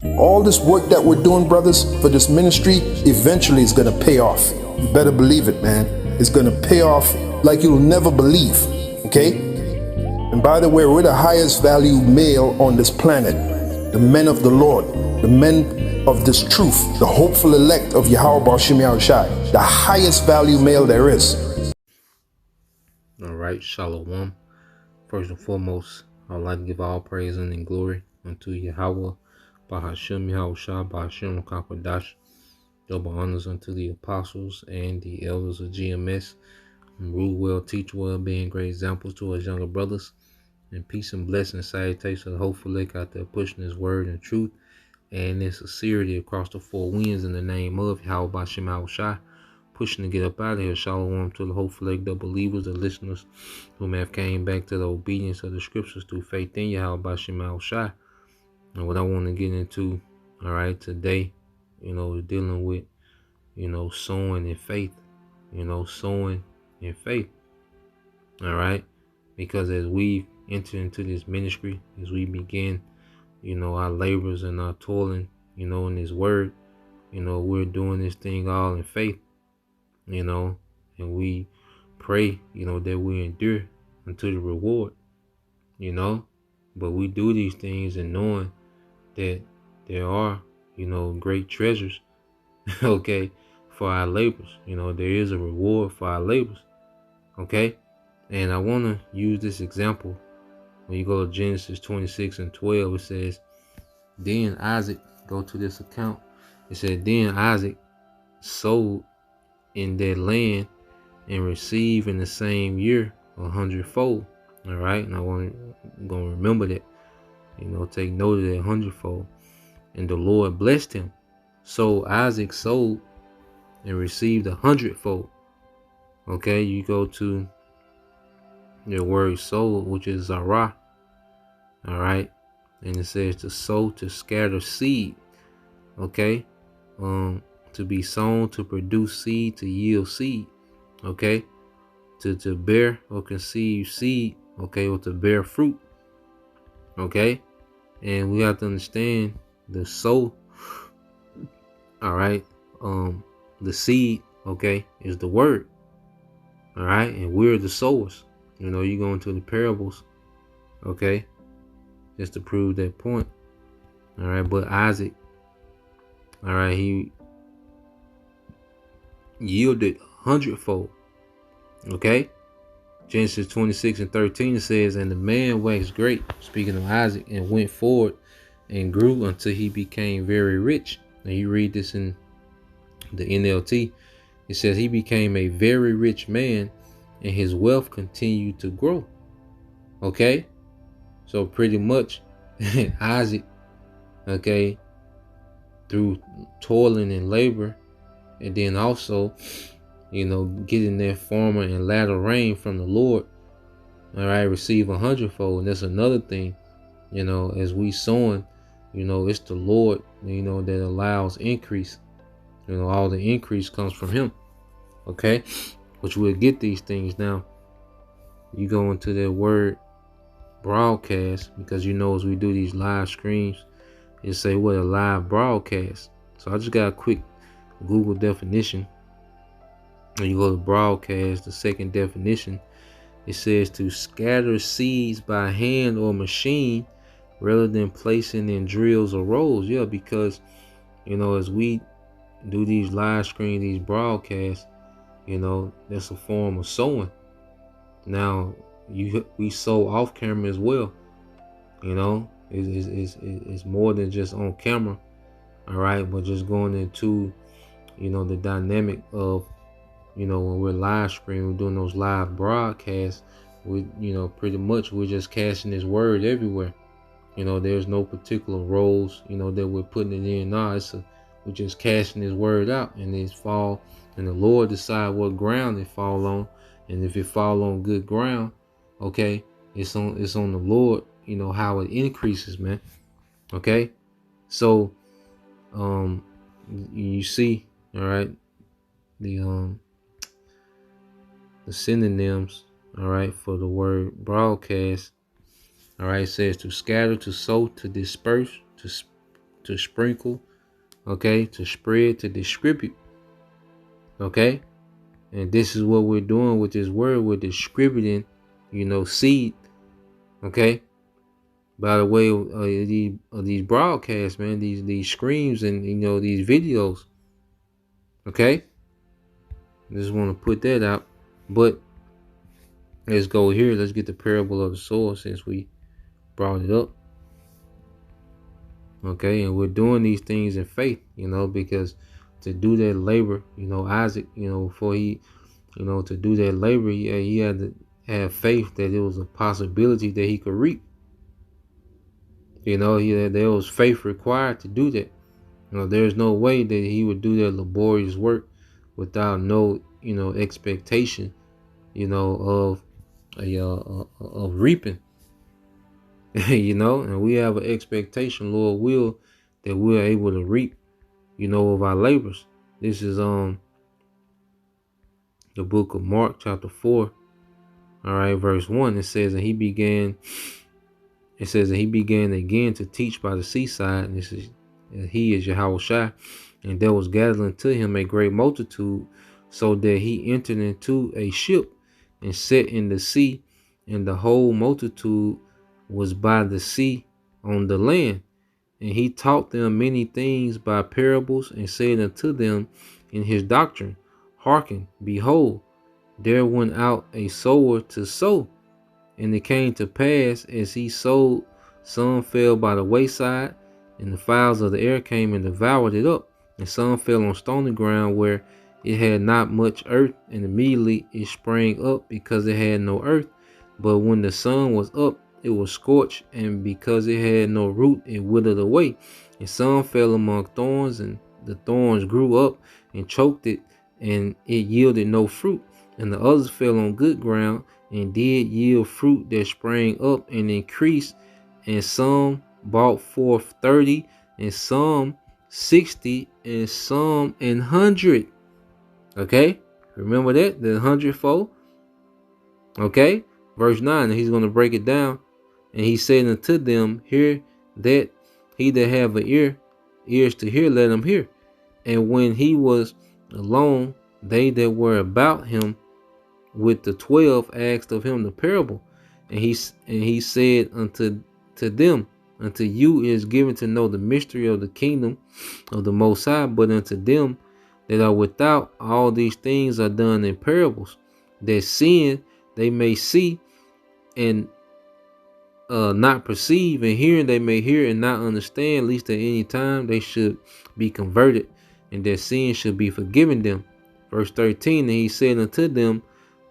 All this work that we're doing, brothers, for this ministry, eventually is going to pay off. You better believe it, man. It's going to pay off like you'll never believe. Okay? And by the way, we're the highest value male on this planet. The men of the Lord, the men of this truth, the hopeful elect of Yahweh Bashim Yahushai, the highest value male there is. All right, Shalom. First and foremost, I'd like to give all praise and glory unto Yahweh, Bahashim Yahushua, Bahashim Kakwadash. Double honors unto the apostles and the elders of GMS. Rule well, teach well, being great examples to us younger brothers. And peace and blessing, salutation, hopefully out there pushing his word and truth and in sincerity across the four winds in the name of Yahweh Bahashim Yahushua. Pushing to get up out of here. Shalom to the hopeful the believers, the listeners who may have came back to the obedience of the scriptures through faith in Yahweh Bashim Shai. And what I want to get into, all right, today, dealing with, sowing in faith, sowing in faith, all right, because as we enter into this ministry, as we begin, our labors and our toiling, in His Word, we're doing this thing all in faith. And we pray, that we endure unto the reward, but we do these things and knowing that there are, great treasures, okay, for our labors. There is a reward for our labors, okay? And I want to use this example. When you go to Genesis 26:12, it says, then Isaac, go to this account, it said, then Isaac sowed in that land and receive in the same year 100-fold. All right, and I'm gonna remember that. Take note of that 100-fold. And the Lord blessed him. So Isaac sowed and received 100-fold. Okay, you go to the word sow, which is zarah. All right, and it says to sow, to scatter seed. Okay, to be sown, to produce seed, to yield seed. Okay, to bear or conceive seed, okay, or to bear fruit, okay? And we have to understand the sow, all right, the seed, okay, is the word, all right, and we're the sowers. You go into the parables, okay, just to prove that point, all right, but Isaac, all right, he yielded 100-fold, okay? Genesis 26:13, it says, and the man waxed great, speaking of Isaac, and went forward and grew until he became very rich. And you read this in the NLT. It says he became a very rich man and his wealth continued to grow. Okay? So pretty much Isaac, okay, through toiling and labor, and then also getting that former and latter rain from the Lord, all right, receive 100-fold. And that's another thing, as we sowing, it's the Lord, that allows increase. All the increase comes from Him, okay, which we'll get these things now. You go into that word broadcast, because as we do these live streams, it say what a live broadcast. So I just got a quick Google definition. When you go to broadcast, the second definition, it says to scatter seeds by hand or machine rather than placing in drills or rolls. Yeah, because, as we do these live streams, these broadcasts, that's a form of sowing. Now, we sow off camera as well. It's more than just on camera. All right, but just going into, the dynamic of, when we're live streaming, we're doing those live broadcasts, we, pretty much we're just casting His word everywhere. There's no particular roles, that we're putting it in. We're just casting His word out, and it's fall, and the Lord decide what ground it fall on, and if it fall on good ground, okay, it's on the Lord, how it increases, man. Okay, so you see, all right, the synonyms, all right, for the word broadcast, all right, it says to scatter, to sow, to disperse, to to sprinkle, okay, to spread, to distribute, okay. And this is what we're doing with this word. We're distributing, seed, okay, by the way of these broadcasts, man, these screams and these videos, okay. Just want to put that out. But let's go here. Let's get the parable of the sower since we brought it up. Okay, and we're doing these things in faith, because to do that labor, Isaac, before he, to do that labor, he had to have faith that it was a possibility that he could reap. There was faith required to do that. There's no way that he would do that laborious work without no, expectation, of of reaping. And we have an expectation, Lord will, that we're able to reap, of our labors. This is the book of Mark, chapter 4, all right, verse 1. It says that he began again to teach by the seaside, and he is Yahushua, and there was gathering to him a great multitude, so that he entered into a ship and sat in the sea, and the whole multitude was by the sea on the land. And he taught them many things by parables, and said unto them in his doctrine, Hearken, behold, there went out a sower to sow. And it came to pass, as he sowed, some fell by the wayside, and the fowls of the air came and devoured it up. And some fell on stony ground, where it had not much earth, and immediately it sprang up, because it had no earth. But when the sun was up, it was scorched, and because it had no root, it withered away. And some fell among thorns, and the thorns grew up and choked it, and it yielded no fruit. And the others fell on good ground, and did yield fruit that sprang up and increased. And some brought forth 30, and some 60, and some 100. Okay, remember that, the 100-fold. Okay, verse 9, and he's going to break it down. And he said unto them, Hear that he that have ears to hear, let him hear. And when he was alone, they that were about him with the 12 asked of him the parable. And he said unto them, Unto you is given to know the mystery of the kingdom of the Most High, but unto them that are without, all these things are done in parables, that seeing they may see, and not perceive, and hearing they may hear and not understand, lest at any time they should be converted, and their sins should be forgiven them. Verse 13, and he said unto them,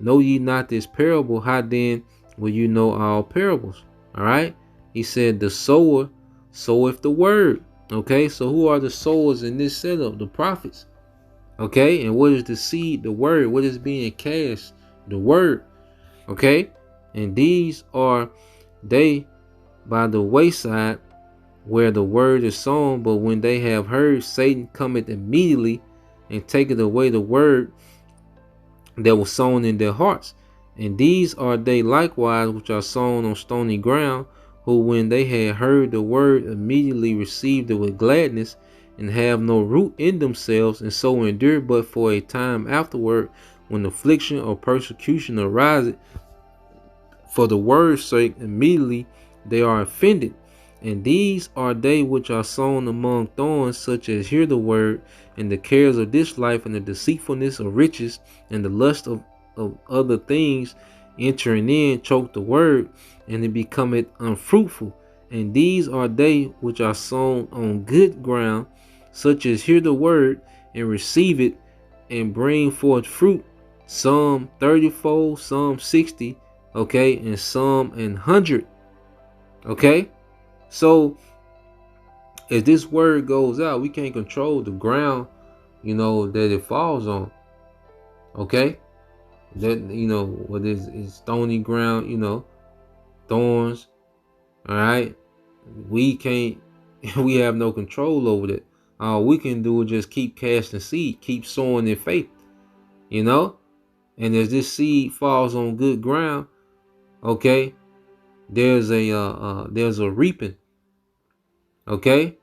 Know ye not this parable? How then will you know all parables? All right. He said, the sower soweth the word. Okay. So who are the sowers in this setup? The prophets. Okay. And what is the seed? The word. What is being cast? The word. Okay. And these are they by the wayside, where the word is sown. But when they have heard, Satan cometh immediately and taketh away the word that was sown in their hearts. And these are they likewise which are sown on stony ground, who when they had heard the word, immediately received it with gladness, and have no root in themselves, and so endure but for a time afterward, when affliction or persecution arises for the word's sake, immediately they are offended. And these are they which are sown among thorns, such as hear the word, and the cares of this life, and the deceitfulness of riches, and the lust of other things entering in, choke the word, and it becometh unfruitful. And these are they which are sown on good ground, such as hear the word, and receive it, and bring forth fruit, some 30-fold, some 60, okay, and some 100. Okay, so if this word goes out, we can't control the ground, that it falls on. Okay, that what is stony ground, thorns. All right, we can't. We have no control over that. All we can do is just keep casting seed, keep sowing in faith, And as this seed falls on good ground, okay, there's a reaping. Okay,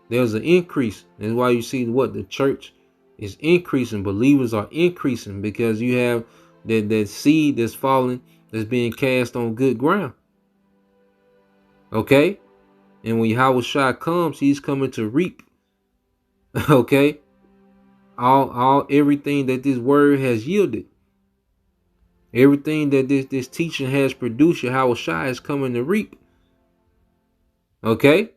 There's an increase. That's why you see what the church is increasing. Believers are increasing because you have that seed that's falling, that's being cast on good ground. Okay? And when Yahweh comes, he's coming to reap. Okay? All everything that this word has yielded. Everything that this teaching has produced, Yahweh is coming to reap. Okay?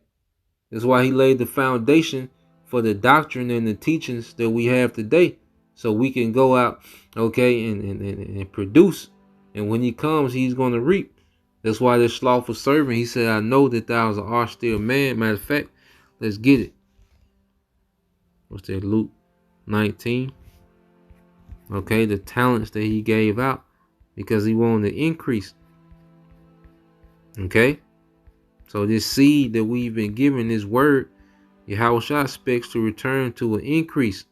That's why he laid the foundation for the doctrine and the teachings that we have today. So we can go out, okay, and produce. And when he comes, he's going to reap. That's why this slothful servant, he said, I know that thou art an austere man. Matter of fact, let's get it. What's that? Luke 19. Okay, the talents that he gave out because he wanted to increase. Okay, so this seed that we've been given, this word, Yahweh expects to return to an increase.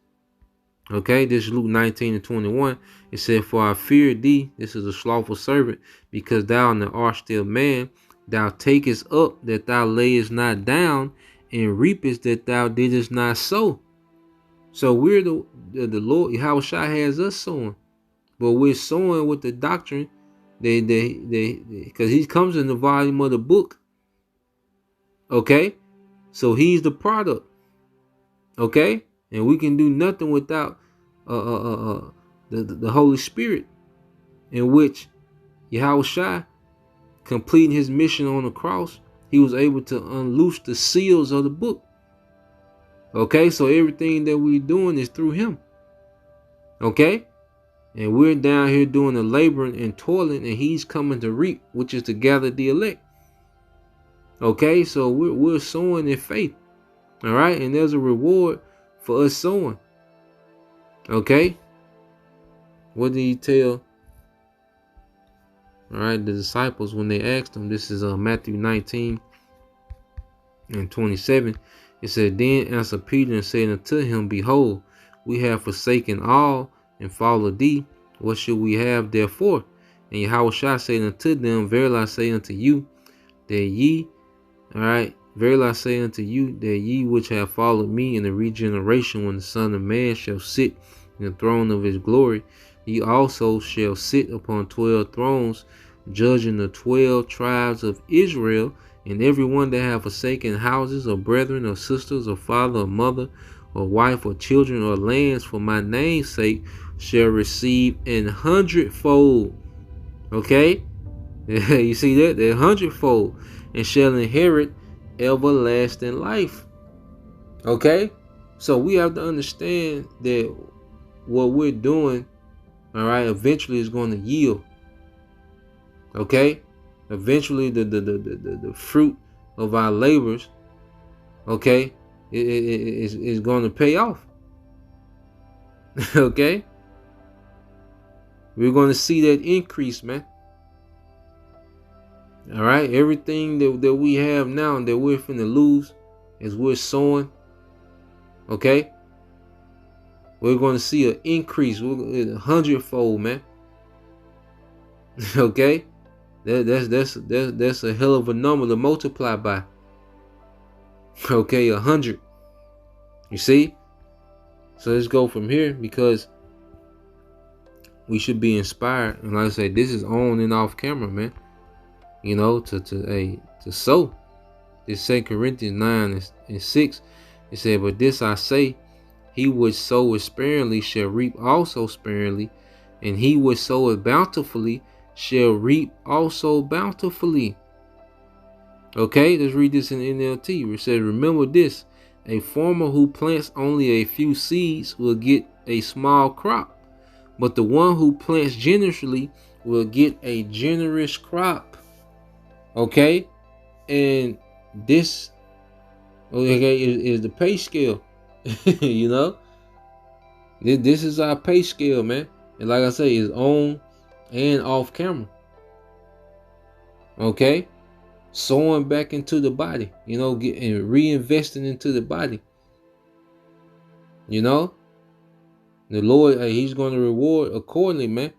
Okay, this is Luke 19:21. It said, for I fear thee, this is a slothful servant, because thou art still man, thou takest up that thou layest not down, and reapest that thou didst not sow. So we're the Lord, Yahweh has us sowing, but we're sowing with the doctrine. Because he comes in the volume of the book. Okay, so he's the product. Okay, and we can do nothing without the Holy Spirit, in which Yahweh completing his mission on the cross, he was able to unloose the seals of the book. Okay, so everything that we're doing is through him. Okay, and we're down here doing the laboring and toiling, and he's coming to reap, which is to gather the elect. Okay, so we're sowing in faith. All right, and there's a reward for us sowing. Okay, what did he tell? All right, the disciples when they asked him, this is Matthew 19:27. It said, then answered Peter and said unto him, behold, we have forsaken all and followed thee. What should we have therefore? And Yahweh said unto them, verily I say unto you, that ye, all right, verily I say unto you, that ye which have followed me in the regeneration, when the Son of Man shall sit in the throne of his glory, ye also shall sit upon 12 thrones, judging the 12 tribes of Israel. And every one that have forsaken houses, or brethren, or sisters, or father, or mother, or wife, or children, or lands, for my name's sake, shall receive an hundredfold. Okay, you see that? A hundredfold, and shall inherit everlasting life. Okay, so we have to understand that what we're doing, all right, eventually is going to yield. Okay, eventually the fruit of our labors, okay, is going to pay off. Okay, we're going to see that increase, man. All right, everything that we have now that we're finna lose as we're sowing, okay, we're going to see an increase. We're a hundredfold, man. Okay, that's a hell of a number to multiply by. Okay, 100. You see? So let's go from here, because we should be inspired. And like I said, this is on and off camera, man. You know, to sow. This 2 Corinthians 9:6. It said, but this I say, he which soweth sparingly shall reap also sparingly, and he which soweth bountifully shall reap also bountifully. Okay, let's read this in NLT. It says, remember this, a farmer who plants only a few seeds will get a small crop, but the one who plants generously will get a generous crop. Okay, and this, okay, is the pay scale. You know, this is our pay scale, man. And like I say, it's on and off camera. Okay, sowing back into the body, you know, and reinvesting into the body. You know, the Lord, he's going to reward accordingly, man.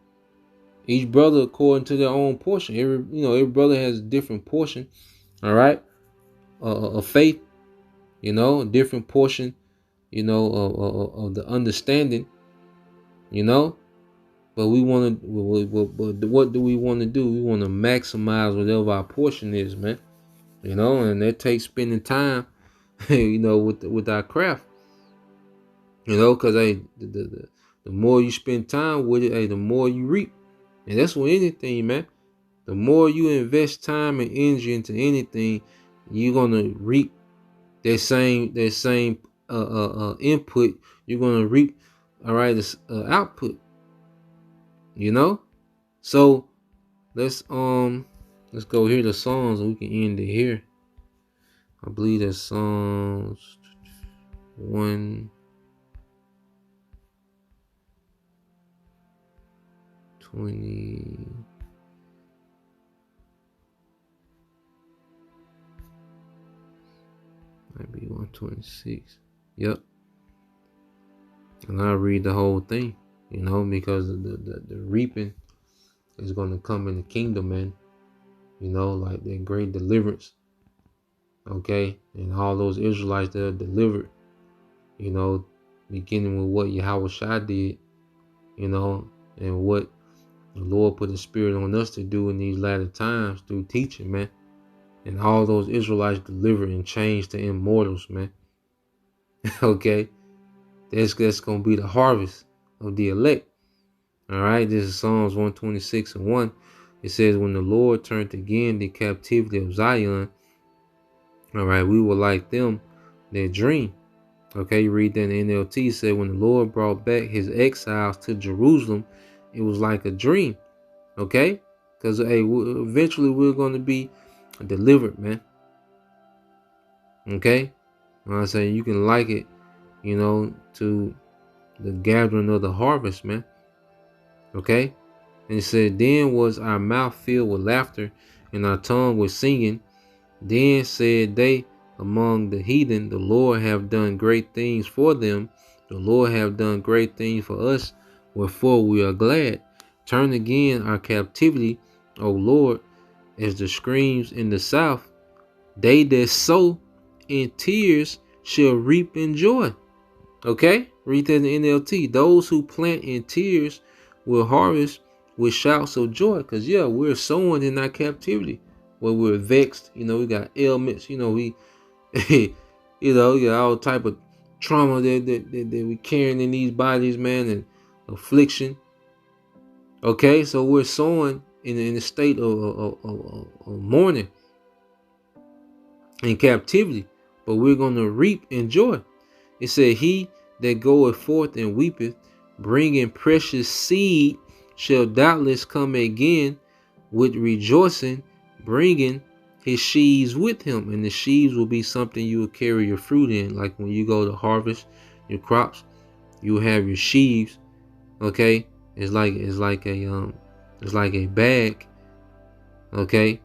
Each brother according to their own portion. Every brother has a different portion. All right, of faith. a different portion, of the understanding, you know. But we want to, what do we want to do? We want to maximize whatever our portion is, man. And that takes spending time, with our craft, because the more you spend time with it, the more you reap. And that's with anything, man. The more you invest time and energy into anything, you're gonna reap that same input. You're gonna reap, all right, this output. So let's go hear the songs and we can end it here. I believe that's Psalms 120. Might be 126. Yep. And I'll read the whole thing, because the reaping is going to come in the kingdom, man. Like that great deliverance. Okay. And all those Israelites that are delivered, beginning with what Yahweh Shai did, and what the Lord put the spirit on us to do in these latter times through teaching, man. And all those Israelites delivered and changed to immortals, man. Okay. That's going to be the harvest of the elect. All right. This is Psalms 126:1. It says, when the Lord turned again the captivity of Zion, all right, we were like them that dream. Okay, you read that in the NLT. It said, when the Lord brought back his exiles to Jerusalem, it was like a dream. Okay, because eventually we're going to be delivered, man. Okay, I say you can like it, to the gathering of the harvest, man. Okay, and it said, then was our mouth filled with laughter and our tongue with singing. Then said they among the heathen, the Lord have done great things for them. The Lord have done great things for us, wherefore we are glad. Turn again our captivity, O Lord, as the streams in the south. They that sow in tears shall reap in joy. Okay, read that in the NLT. Those who plant in tears will harvest with shouts of joy. Because we're sowing in our captivity where we're vexed. We got ailments. We we got all type of trauma that we carrying in these bodies, man, and affliction. Okay, so we're sowing in a state of mourning and captivity, but we're gonna reap in joy. It said, he that goeth forth and weepeth, bringing precious seed, shall doubtless come again with rejoicing, bringing his sheaves with him. And the sheaves will be something you will carry your fruit in. Like when you go to harvest your crops, you will have your sheaves. Okay, it's like a bag. Okay,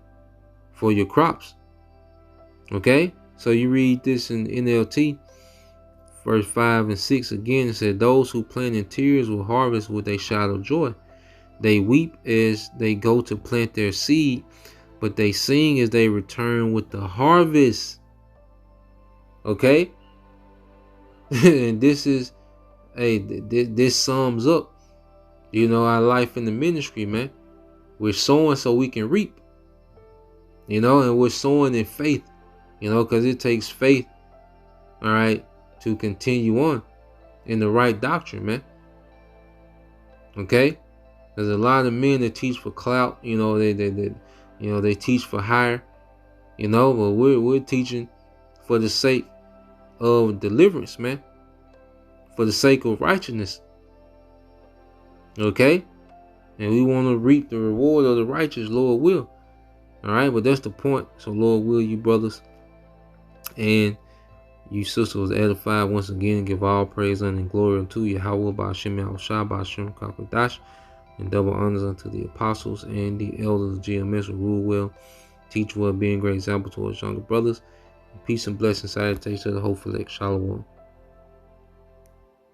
for your crops. Okay, so you read this in NLT. Verse 5 and 6 again, it said, those who plant in tears will harvest with a shout of joy. They weep as they go to plant their seed, but they sing as they return with the harvest. Okay? And this sums up, our life in the ministry, man. We're sowing so we can reap. And we're sowing in faith, because it takes faith, all right, to continue on in the right doctrine, man. Okay, there's a lot of men that teach for clout. They teach for hire. But we're teaching for the sake of deliverance, man. For the sake of righteousness. Okay, and we want to reap the reward of the righteous, Lord will. All right, but that's the point. So Lord will, you brothers and you sisters was edified once again, and give all praise and glory unto Yahweh Ba'ashem Yahushua Ba'ashem Kakwadash, and double honors unto the apostles and the elders of GMS who rule well, teach well, being great example towards younger brothers. Peace and blessings, salutations to the whole elect. Shalom.